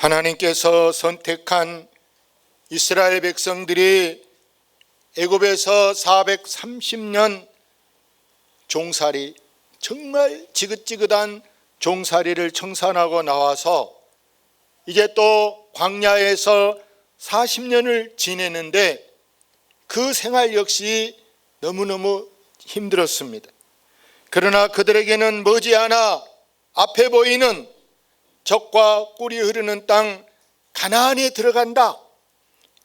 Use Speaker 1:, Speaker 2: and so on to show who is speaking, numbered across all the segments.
Speaker 1: 하나님께서 선택한 이스라엘 백성들이 애굽에서 430년 종살이, 정말 지긋지긋한 종살이를 청산하고 나와서 이제 또 광야에서 40년을 지내는데 그 생활 역시 너무너무 힘들었습니다. 그러나 그들에게는 머지않아 앞에 보이는 젖과 꿀이 흐르는 땅 가나안에 들어간다.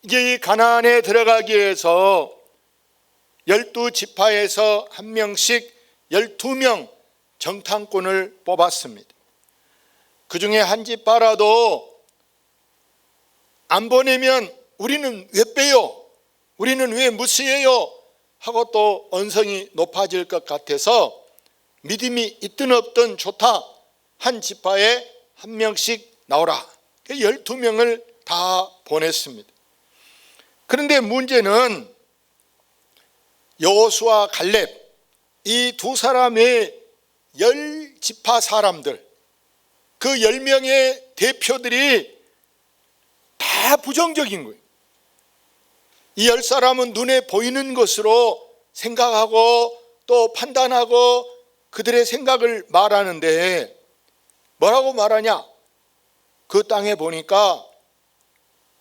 Speaker 1: 이제 이 가나안에 들어가기 위해서 12지파에서 한 명씩 12명 정탐꾼을 뽑았습니다. 그 중에 한 지파라도 안 보내면 우리는 왜 빼요? 우리는 왜 무시해요? 하고 또 언성이 높아질 것 같아서 믿음이 있든 없든 좋다. 한 지파에 한 명씩 나오라. 12명을 다 보냈습니다. 그런데 문제는 여호수아 갈렙 이 두 사람의 10지파 사람들, 그 10명의 대표들이 다 부정적인 거예요. 이 10사람은 눈에 보이는 것으로 생각하고 또 판단하고 그들의 생각을 말하는데 뭐라고 말하냐? 그 땅에 보니까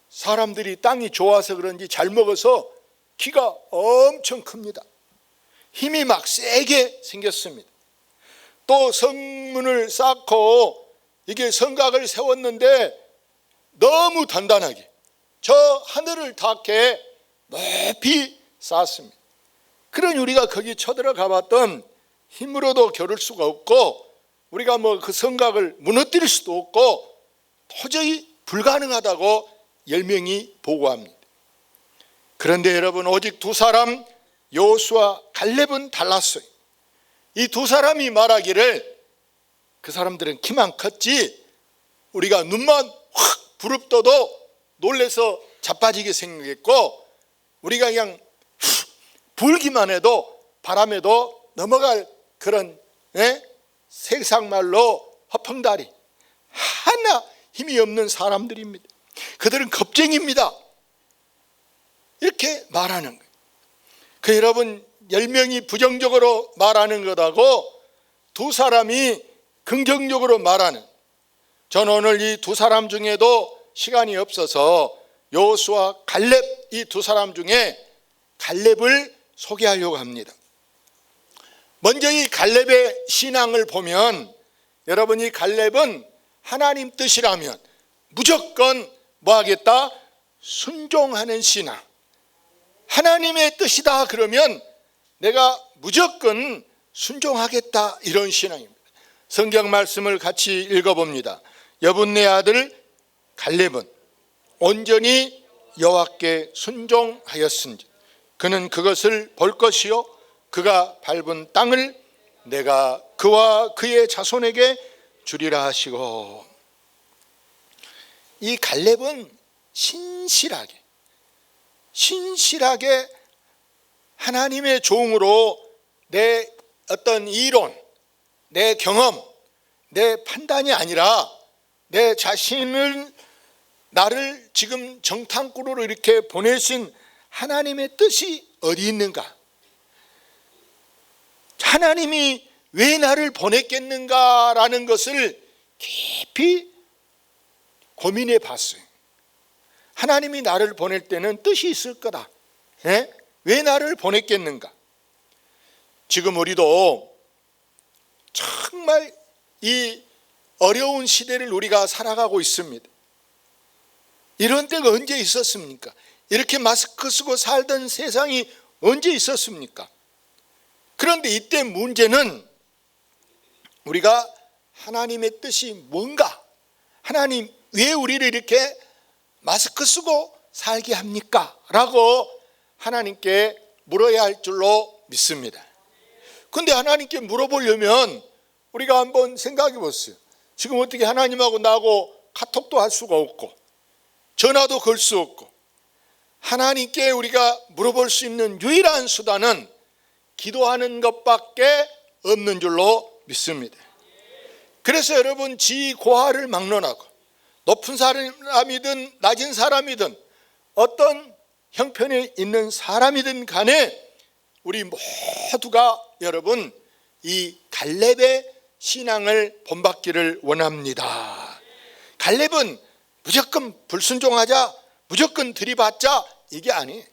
Speaker 1: 사람들이 땅이 좋아서 그런지 잘 먹어서 키가 엄청 큽니다. 힘이 막 세게 생겼습니다. 또 성문을 쌓고 이게 성곽을 세웠는데 너무 단단하게 저 하늘을 닿게 높이 쌓았습니다. 그러니 우리가 거기 쳐들어가 봤던 힘으로도 겨룰 수가 없고 우리가 뭐 그 성곽을 무너뜨릴 수도 없고 도저히 불가능하다고 10명이 보고합니다. 그런데 여러분, 오직 두 사람 여호수아 갈렙은 달랐어요. 이 두 사람이 말하기를 그 사람들은 키만 컸지 우리가 눈만 확 부릅떠도 놀래서 자빠지게 생겼고 우리가 그냥 불기만 해도 바람에도 넘어갈 그런 세상말로 허풍다리 하나 힘이 없는 사람들입니다. 그들은 겁쟁이입니다. 이렇게 말하는 거예요. 그 여러분, 10명이 부정적으로 말하는 것하고 두 사람이 긍정적으로 말하는, 저는 오늘 이 두 사람 중에도 시간이 없어서 여호수아 갈렙 이 두 사람 중에 갈렙을 소개하려고 합니다. 먼저 이 갈렙의 신앙을 보면 여러분, 이 갈렙은 하나님 뜻이라면 무조건 뭐 하겠다? 순종하는 신앙. 하나님의 뜻이다 그러면 내가 무조건 순종하겠다, 이런 신앙입니다. 성경 말씀을 같이 읽어봅니다. 여분네 아들 갈렙은 온전히 여호와께 순종하였은지 그는 그것을 볼 것이요 그가 밟은 땅을 내가 그와 그의 자손에게 주리라 하시고. 이 갈렙은 신실하게 하나님의 종으로 내 어떤 이론, 내 경험, 내 판단이 아니라 내 자신을, 나를 지금 정탐꾼으로 이렇게 보내신 하나님의 뜻이 어디 있는가? 하나님이 왜 나를 보냈겠는가라는 것을 깊이 고민해 봤어요. 하나님이 나를 보낼 때는 뜻이 있을 거다. 왜 나를 보냈겠는가? 지금 우리도 정말 이 어려운 시대를 우리가 살아가고 있습니다. 이런 때가 언제 있었습니까? 이렇게 마스크 쓰고 살던 세상이 언제 있었습니까? 그런데 이때 문제는 우리가 하나님의 뜻이 뭔가, 하나님 왜 우리를 이렇게 마스크 쓰고 살게 합니까? 라고 하나님께 물어야 할 줄로 믿습니다. 그런데 하나님께 물어보려면 우리가 한번 생각해 보세요. 지금 어떻게 하나님하고 나하고 카톡도 할 수가 없고 전화도 걸 수 없고, 하나님께 우리가 물어볼 수 있는 유일한 수단은 기도하는 것밖에 없는 줄로 믿습니다. 그래서 여러분, 지고하를 막론하고 높은 사람이든 낮은 사람이든 어떤 형편에 있는 사람이든 간에 우리 모두가 여러분 이 갈렙의 신앙을 본받기를 원합니다. 갈렙은 무조건 불순종하자, 무조건 들이받자 이게 아니에요.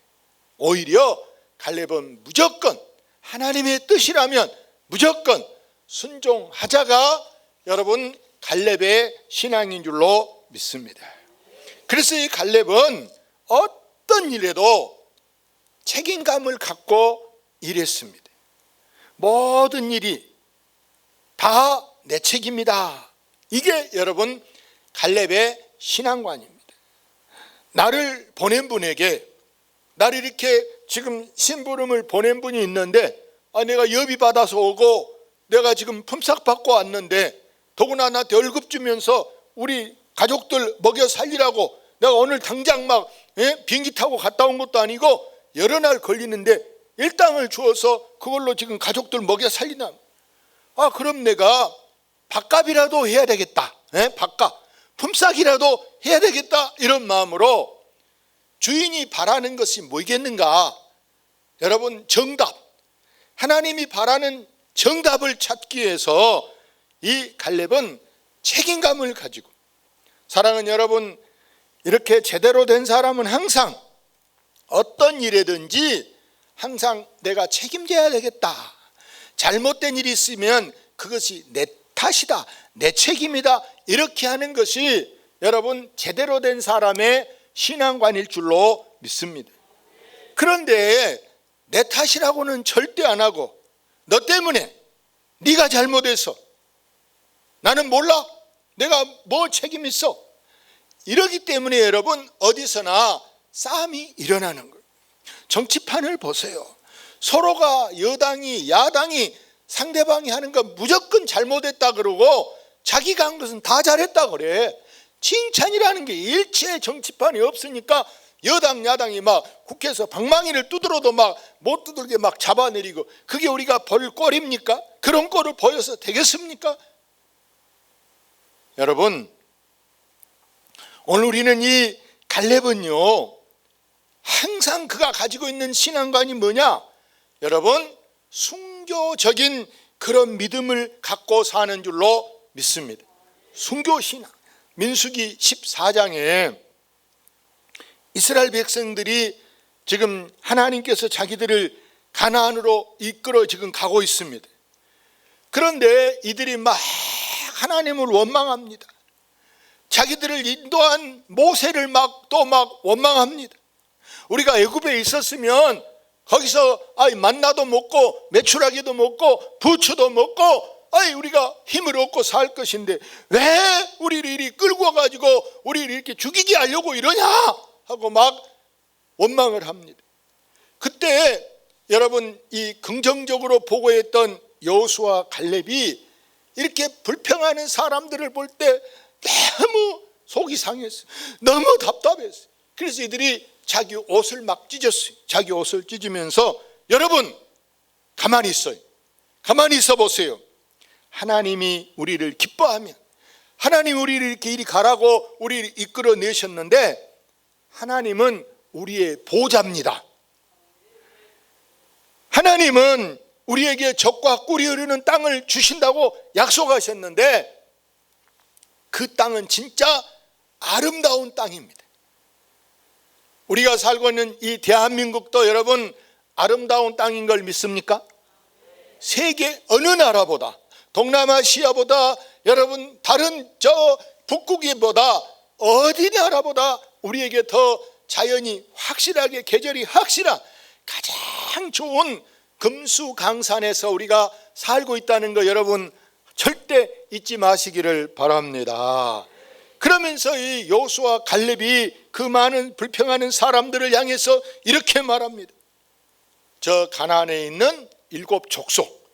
Speaker 1: 오히려 갈렙은 무조건 하나님의 뜻이라면 무조건 순종하자가 여러분 갈렙의 신앙인 줄로 믿습니다. 그래서 이 갈렙은 어떤 일에도 책임감을 갖고 일했습니다. 모든 일이 다 내 책임이다. 이게 여러분 갈렙의 신앙관입니다. 나를 보낸 분에게, 나를 이렇게 지금 심부름을 보낸 분이 있는데 내가 여비 받아서 오고 내가 지금 품삯 받고 왔는데 더구나 나한테 월급 주면서 우리 가족들 먹여 살리라고 내가 오늘 당장 막 비행기 타고 갔다 온 것도 아니고 여러 날 걸리는데 일당을 주어서 그걸로 지금 가족들 먹여 살리나. 그럼 내가 밥값이라도 해야 되겠다. 밥값, 품삯이라도 해야 되겠다. 이런 마음으로 주인이 바라는 것이 뭐겠는가? 여러분 정답, 하나님이 바라는 정답을 찾기 위해서 이 갈렙은 책임감을 가지고, 사랑하는 여러분, 이렇게 제대로 된 사람은 항상 어떤 일이든지 항상 내가 책임져야 되겠다. 잘못된 일이 있으면 그것이 내 탓이다, 내 책임이다, 이렇게 하는 것이 여러분 제대로 된 사람의 신앙관일 줄로 믿습니다. 그런데 내 탓이라고는 절대 안 하고 너 때문에, 네가 잘못해서 나는 몰라, 내가 뭐 책임 있어, 이러기 때문에 여러분 어디서나 싸움이 일어나는 거예요. 정치판을 보세요. 서로가 여당이 야당이 상대방이 하는 거 무조건 잘못했다 그러고 자기가 한 것은 다 잘했다 그래. 칭찬이라는 게 일체 정치판이 없으니까 여당 야당이 막 국회에서 방망이를 두드려도 막 못 두들게 막 잡아내리고, 그게 우리가 볼 꼴입니까? 그런 꼴을 보여서 되겠습니까? 여러분, 오늘 우리는 이 갈렙은요 항상 그가 가지고 있는 신앙관이 뭐냐? 여러분 순교적인 그런 믿음을 갖고 사는 줄로 믿습니다. 순교신앙. 민수기 14장에 이스라엘 백성들이 지금 하나님께서 자기들을 가나안으로 이끌어 지금 가고 있습니다. 그런데 이들이 막 하나님을 원망합니다. 자기들을 인도한 모세를 또 원망합니다. 우리가 애굽에 있었으면 거기서 만나도 먹고 메추라기도 먹고 부추도 먹고 우리가 힘을 얻고 살 것인데 왜 우리를 이리 끌고 와가지고 우리를 이렇게 죽이게 하려고 이러냐 하고 막 원망을 합니다. 그때 여러분 이 긍정적으로 보고했던 여호수아 갈렙이 이렇게 불평하는 사람들을 볼 때 너무 속이 상했어요. 너무 답답했어요. 그래서 이들이 자기 옷을 막 찢었어요. 자기 옷을 찢으면서 여러분 가만히 있어요. 가만히 있어 보세요. 하나님이 우리를 기뻐하면, 하나님 우리를 이렇게 이리 가라고 우리를 이끌어 내셨는데 하나님은 우리의 보호자입니다. 하나님은 우리에게 젖과 꿀이 흐르는 땅을 주신다고 약속하셨는데 그 땅은 진짜 아름다운 땅입니다. 우리가 살고 있는 이 대한민국도 여러분 아름다운 땅인 걸 믿습니까? 세계 어느 나라보다, 동남아시아보다, 여러분 다른 북극이보다 어디 나라보다 우리에게 더 자연이 확실하게, 계절이 확실한 가장 좋은 금수강산에서 우리가 살고 있다는 거 여러분 절대 잊지 마시기를 바랍니다. 그러면서 이 여호수아 갈렙이 그 많은 불평하는 사람들을 향해서 이렇게 말합니다. 저 가나안에 있는 7 족속,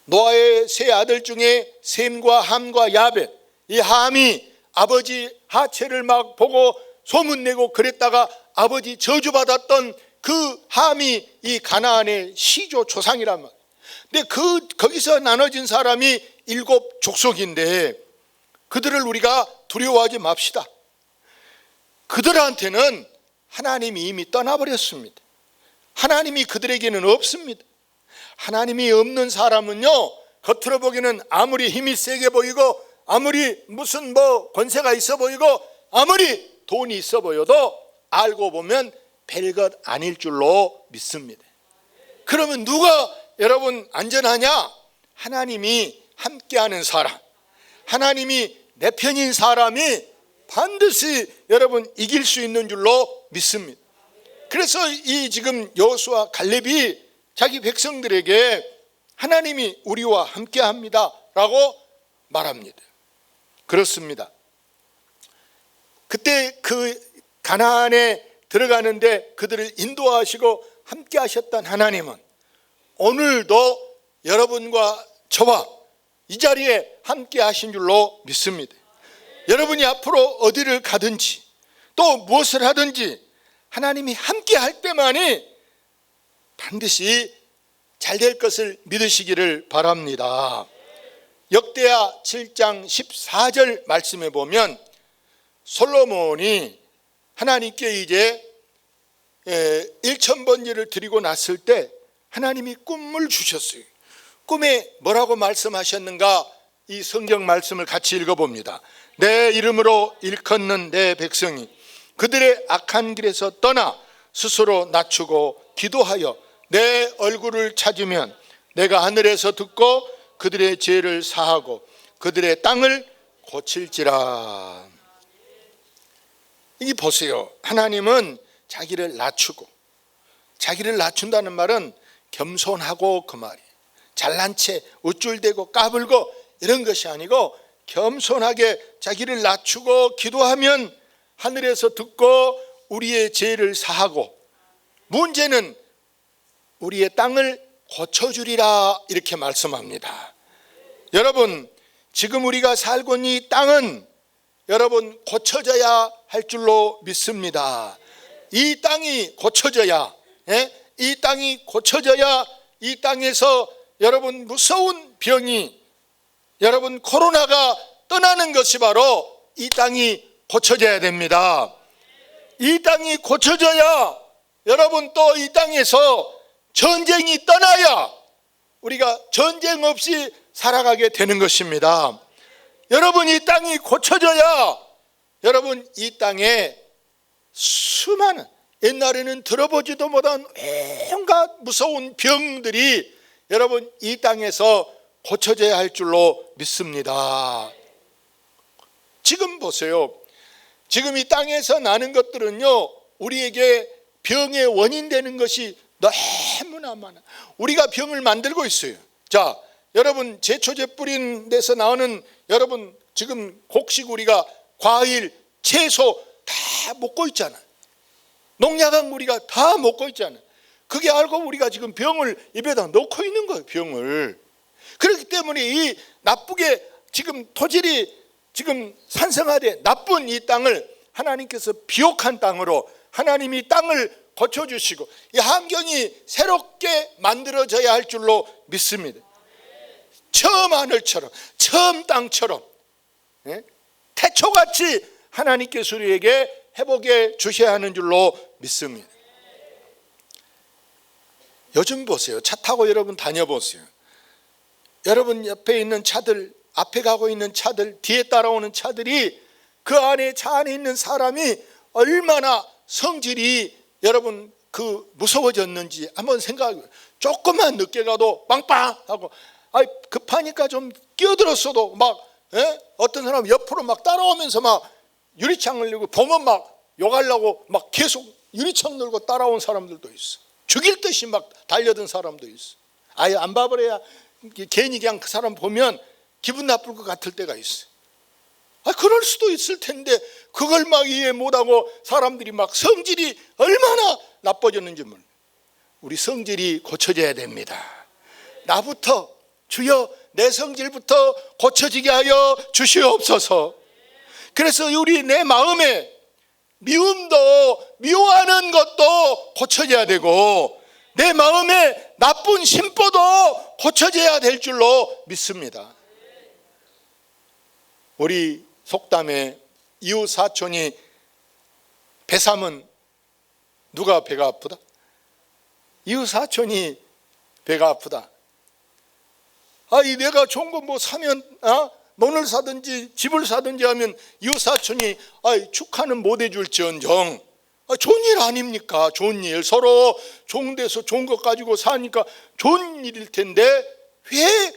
Speaker 1: 노아의 세 아들 중에 셈과 함과 야벳, 이 함이 아버지 하체를 막 보고 소문내고 그랬다가 아버지 저주받았던 그 함이 이 가나안의 시조 조상이란 말이에요. 근데 거기서 나눠진 사람이 7 족속인데 그들을 우리가 두려워하지 맙시다. 그들한테는 하나님이 이미 떠나버렸습니다. 하나님이 그들에게는 없습니다. 하나님이 없는 사람은요, 겉으로 보기에는 아무리 힘이 세게 보이고 아무리 무슨 권세가 있어 보이고 아무리 돈이 있어 보여도 알고 보면 별것 아닐 줄로 믿습니다. 그러면 누가 여러분 안전하냐? 하나님이 함께하는 사람, 하나님이 내 편인 사람이 반드시 여러분 이길 수 있는 줄로 믿습니다. 그래서 이 지금 여호수아 갈렙이 자기 백성들에게 하나님이 우리와 함께합니다 라고 말합니다. 그렇습니다. 그때 그 가나안에 들어가는데 그들을 인도하시고 함께 하셨던 하나님은 오늘도 여러분과 저와 이 자리에 함께 하신 줄로 믿습니다. 여러분이 앞으로 어디를 가든지 또 무엇을 하든지 하나님이 함께 할 때만이 반드시 잘 될 것을 믿으시기를 바랍니다. 역대하 7장 14절 말씀에 보면 솔로몬이 하나님께 이제 1000번제를 드리고 났을 때 하나님이 꿈을 주셨어요. 꿈에 뭐라고 말씀하셨는가? 이 성경 말씀을 같이 읽어봅니다. 내 이름으로 일컫는 내 백성이 그들의 악한 길에서 떠나 스스로 낮추고 기도하여 내 얼굴을 찾으면 내가 하늘에서 듣고 그들의 죄를 사하고 그들의 땅을 고칠지라. 이 보세요. 하나님은 자기를 낮추고, 자기를 낮춘다는 말은 겸손하고 그 말이에요. 잘난 채 우쭐대고 까불고 이런 것이 아니고 겸손하게 자기를 낮추고 기도하면 하늘에서 듣고 우리의 죄를 사하고 문제는 우리의 땅을 고쳐주리라 이렇게 말씀합니다. 여러분, 지금 우리가 살고 있는 이 땅은 여러분 고쳐져야 할 줄로 믿습니다. 이 땅이 고쳐져야, 이 땅이 고쳐져야 이 땅에서 여러분 무서운 병이, 여러분 코로나가 떠나는 것이 바로 이 땅이 고쳐져야 됩니다. 이 땅이 고쳐져야 여러분 또 이 땅에서 전쟁이 떠나야 우리가 전쟁 없이 살아가게 되는 것입니다. 여러분 이 땅이 고쳐져야 여러분 이 땅에 수많은 옛날에는 들어보지도 못한 온갖 무서운 병들이 여러분 이 땅에서 고쳐져야 할 줄로 믿습니다. 지금 보세요. 지금 이 땅에서 나는 것들은요, 우리에게 병의 원인 되는 것이 너무나 많아. 우리가 병을 만들고 있어요. 자, 여러분 제초제 뿌린 데서 나오는 여러분 지금 곡식 우리가 과일, 채소 다 먹고 있잖아요. 농약한 우리가 다 먹고 있잖아요. 그게 알고 우리가 지금 병을 입에다 넣고 있는 거예요. 병을. 그렇기 때문에 이 나쁘게 지금 토질이 지금 산성하되 나쁜 이 땅을 하나님께서 비옥한 땅으로 하나님이 땅을 고쳐주시고 이 환경이 새롭게 만들어져야 할 줄로 믿습니다. 처음 하늘처럼 처음 땅처럼 태초같이 하나님께서 우리에게 회복해 주셔야 하는 줄로 믿습니다. 요즘 보세요. 차 타고 여러분 다녀보세요. 여러분 옆에 있는 차들, 앞에 가고 있는 차들, 뒤에 따라오는 차들이 그 안에 차 안에 있는 사람이 얼마나 성질이 여러분 그 무서워졌는지 한번 생각해. 조금만 늦게 가도 빵빵하고 급하니까 좀 끼어들었어도 막 어떤 사람 옆으로 막 따라오면서 막 유리창을 열고 보면 막 욕하려고 막 계속 유리창 열고 따라온 사람들도 있어. 죽일 듯이 막 달려든 사람도 있어. 아예 안 봐버려야 괜히 그냥 그 사람 보면 기분 나쁠 것 같을 때가 있어. 그럴 수도 있을 텐데 그걸 막 이해 못하고 사람들이 막 성질이 얼마나 나빠졌는지 몰라. 우리 성질이 고쳐져야 됩니다. 나부터 주여 내 성질부터 고쳐지게 하여 주시옵소서. 그래서 우리 내 마음에 미움도 미워하는 것도 고쳐져야 되고 내 마음에 나쁜 심보도 고쳐져야 될 줄로 믿습니다. 우리 속담에 이웃 사촌이 배 사면 누가 배가 아프다? 이웃 사촌이 배가 아프다. 이 내가 좋은 거 뭐 사면 논을 사든지 집을 사든지 하면 이웃 사촌이 축하는 못 해줄지언정 좋은 일 아닙니까? 좋은 일, 서로 좋은 데서 좋은 것 가지고 사니까 좋은 일일 텐데 왜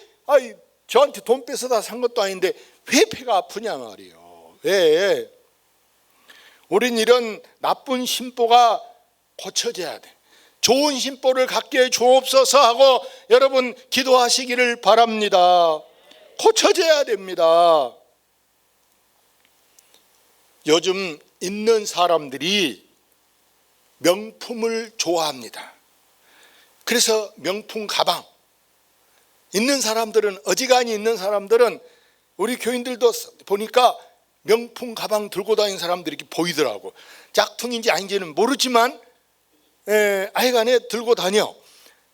Speaker 1: 저한테 돈 뺏어다 산 것도 아닌데 왜 배가 아프냐 말이에요. 왜? 우린 이런 나쁜 심보가 고쳐져야 돼. 좋은 심보를 갖게 주옵소서 하고 여러분 기도하시기를 바랍니다. 고쳐져야 됩니다. 요즘 있는 사람들이 명품을 좋아합니다. 그래서 명품 가방 있는 사람들은, 어지간히 있는 사람들은, 우리 교인들도 보니까 명품 가방 들고 다니는 사람들이 이렇게 보이더라고. 짝퉁인지 아닌지는 모르지만 하여간에 들고 다녀.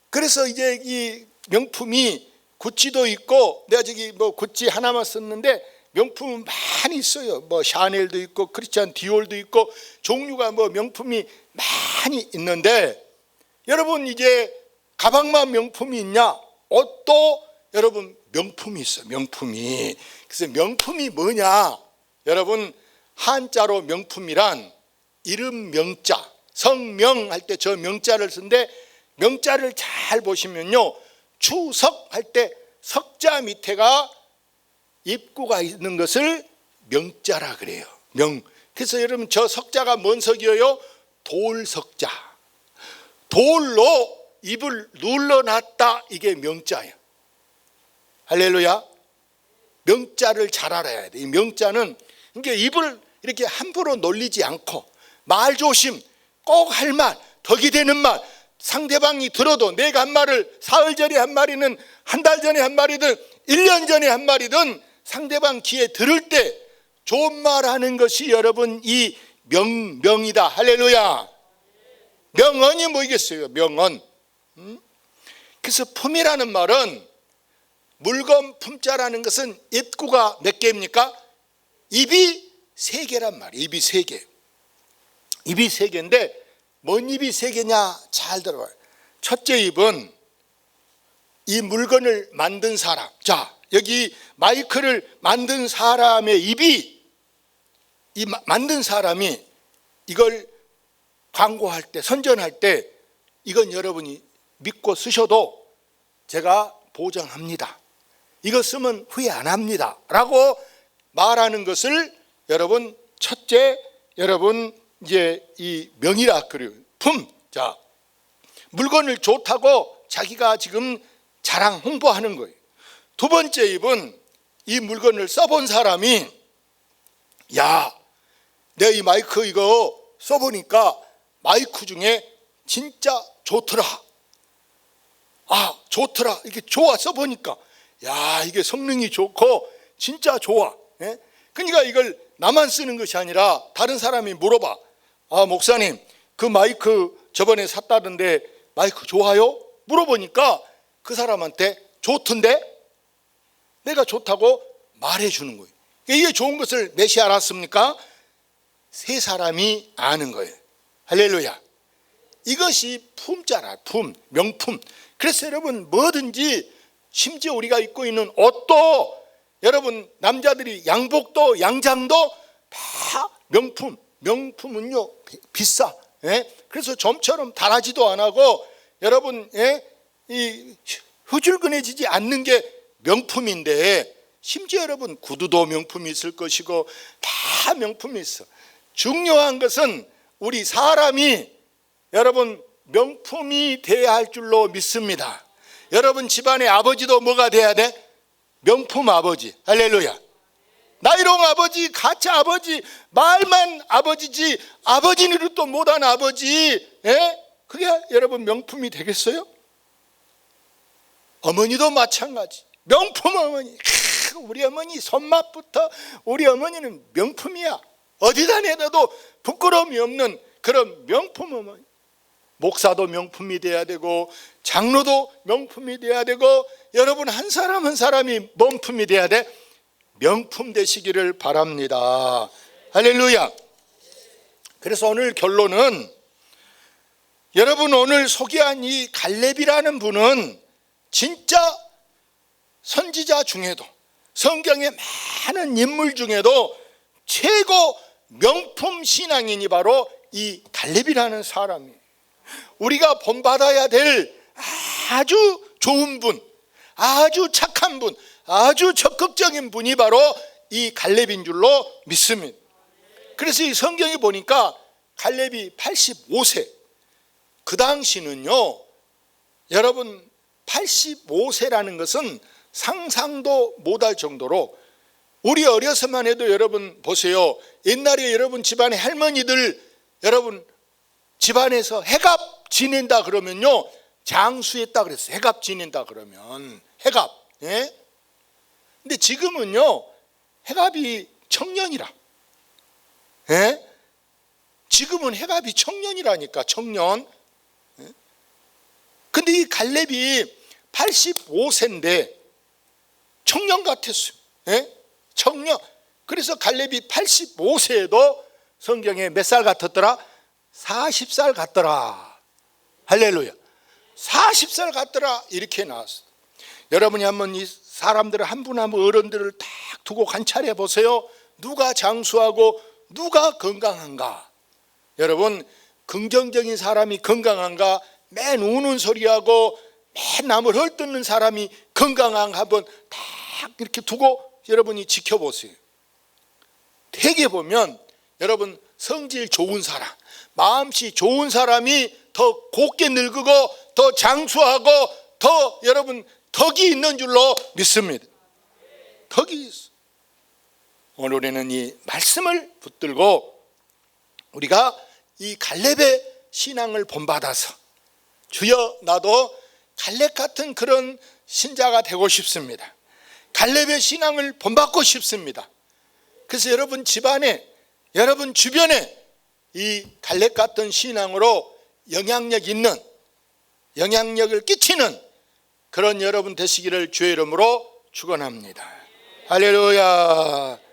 Speaker 1: 그래서 이제 이 명품이 구찌도 있고, 내가 저기 뭐 구찌 하나만 썼는데 명품은 많이 있어요. 뭐 샤넬도 있고 크리스찬 디올도 있고 종류가 뭐 명품이 많이 있는데, 여러분 이제 가방만 명품이 있냐? 옷도 여러분 명품이 있어. 명품이. 그래서 명품이 뭐냐? 여러분 한자로 명품이란 이름 명자, 성명 할 때 저 명자를 쓴데, 명자를 잘 보시면요, 추석 할 때 석자 밑에가 입구가 있는 것을 명자라 그래요. 명. 그래서 여러분 저 석자가 뭔 석이에요? 돌석자. 돌로 입을 눌러놨다, 이게 명자예요. 할렐루야. 명자를 잘 알아야 돼. 이 명자는 그러니까 입을 이렇게 함부로 놀리지 않고 말조심, 꼭 할 말, 덕이 되는 말, 상대방이 들어도 내가 한 말을 사흘 전에 한 말이든 한 달 전에 한 말이든 1년 전에 한 말이든 상대방 귀에 들을 때 좋은 말 하는 것이 여러분 이 명이다. 할렐루야. 명언이 뭐겠어요? 명언. 그래서 품이라는 말은, 물건 품자라는 것은 입구가 몇 개입니까? 입이 3개란 말이에요. 입이 3개. 입이 3개인데 뭔 입이 3개냐? 잘 들어봐요. 첫째 입은 이 물건을 만든 사람. 자, 여기 마이크를 만든 사람의 입이, 이 만든 사람이 이걸 광고할 때, 선전할 때 이건 여러분이 믿고 쓰셔도 제가 보장합니다. 이거 쓰면 후회 안 합니다. 라고 말하는 것을 여러분 첫째, 여러분 이제 이 명이라 그래요. 품. 자, 물건을 좋다고 자기가 지금 자랑, 홍보하는 거예요. 두 번째 입은 이 물건을 써본 사람이, 야, 내가 이 마이크 이거 써보니까 마이크 중에 진짜 좋더라. 좋더라. 이게 좋아, 써보니까. 야, 이게 성능이 좋고 진짜 좋아. 예? 그러니까 이걸 나만 쓰는 것이 아니라 다른 사람이 물어봐. 목사님, 그 마이크 저번에 샀다던데 마이크 좋아요? 물어보니까 그 사람한테 좋던데? 내가 좋다고 말해주는 거예요. 이게 좋은 것을 몇이 알았습니까? 3사람이 아는 거예요. 할렐루야. 이것이 품자라. 품, 명품. 그래서 여러분 뭐든지, 심지어 우리가 입고 있는 옷도, 여러분 남자들이 양복도 양장도 다 명품. 명품은요 비싸. 예? 그래서 점처럼 달하지도 안 하고 여러분 이 흐줄근해지지 않는 게 명품인데, 심지어 여러분 구두도 명품이 있을 것이고 다 명품이 있어. 중요한 것은 우리 사람이 여러분 명품이 돼야 할 줄로 믿습니다. 여러분 집안의 아버지도 뭐가 돼야 돼? 명품 아버지. 할렐루야. 나이롱 아버지, 가짜 아버지, 말만 아버지지 아버지 노릇도 못한 아버지. 그게 여러분 명품이 되겠어요? 어머니도 마찬가지. 명품 어머니. 우리 어머니 손맛부터 우리 어머니는 명품이야. 어디다 내놔도 부끄러움이 없는 그런 명품 어머니. 목사도 명품이 돼야 되고 장로도 명품이 돼야 되고, 여러분 한 사람 한 사람이 명품이 돼야 돼. 명품 되시기를 바랍니다. 할렐루야. 그래서 오늘 결론은, 여러분 오늘 소개한 이 갈렙이라는 분은 진짜 선지자 중에도, 성경의 많은 인물 중에도 최고 명품 신앙인이 바로 이 갈렙이라는 사람이에요. 우리가 본받아야 될 아주 좋은 분, 아주 착한 분, 아주 적극적인 분이 바로 이 갈렙인 줄로 믿습니다. 그래서 이 성경에 보니까 갈렙이 85세, 그 당시는요, 여러분 85세라는 것은 상상도 못할 정도로, 우리 어려서만 해도 여러분 보세요. 옛날에 여러분 집안의 할머니들, 여러분 집안에서 해갑 지낸다 그러면요, 장수했다 그랬어요. 해갑 지낸다 그러면 해갑. 예? 근데 지금은요, 해갑이 청년이라. 예? 지금은 해갑이 청년이라니까, 청년. 예? 근데 이 갈렙이 85세인데 청년 같았어요. 예? 청년. 그래서 갈렙이 85세에도 성경에 몇 살 같았더라? 40살 같더라. 할렐루야. 40살 같더라. 이렇게 나왔어. 여러분이 한번 이 사람들을 한 분 한 분, 어른들을 딱 두고 관찰해 보세요. 누가 장수하고 누가 건강한가? 여러분, 긍정적인 사람이 건강한가? 맨 우는 소리하고 맨 남을 헐뜯는 사람이 건강한가? 한번 딱 이렇게 두고 여러분이 지켜보세요. 되게 보면 여러분, 성질 좋은 사람, 마음씨 좋은 사람이 더 곱게 늙고 더 장수하고 더 여러분 덕이 있는 줄로 믿습니다. 덕이 있어. 오늘에는 이 말씀을 붙들고 우리가 이 갈렙의 신앙을 본받아서, 주여 나도 갈렙 같은 그런 신자가 되고 싶습니다. 갈렙의 신앙을 본받고 싶습니다. 그래서 여러분 집안에, 여러분 주변에 이 갈렙 같은 신앙으로 영향력 있는, 영향력을 끼치는 그런 여러분 되시기를 주의 이름으로 축원합니다. 할렐루야.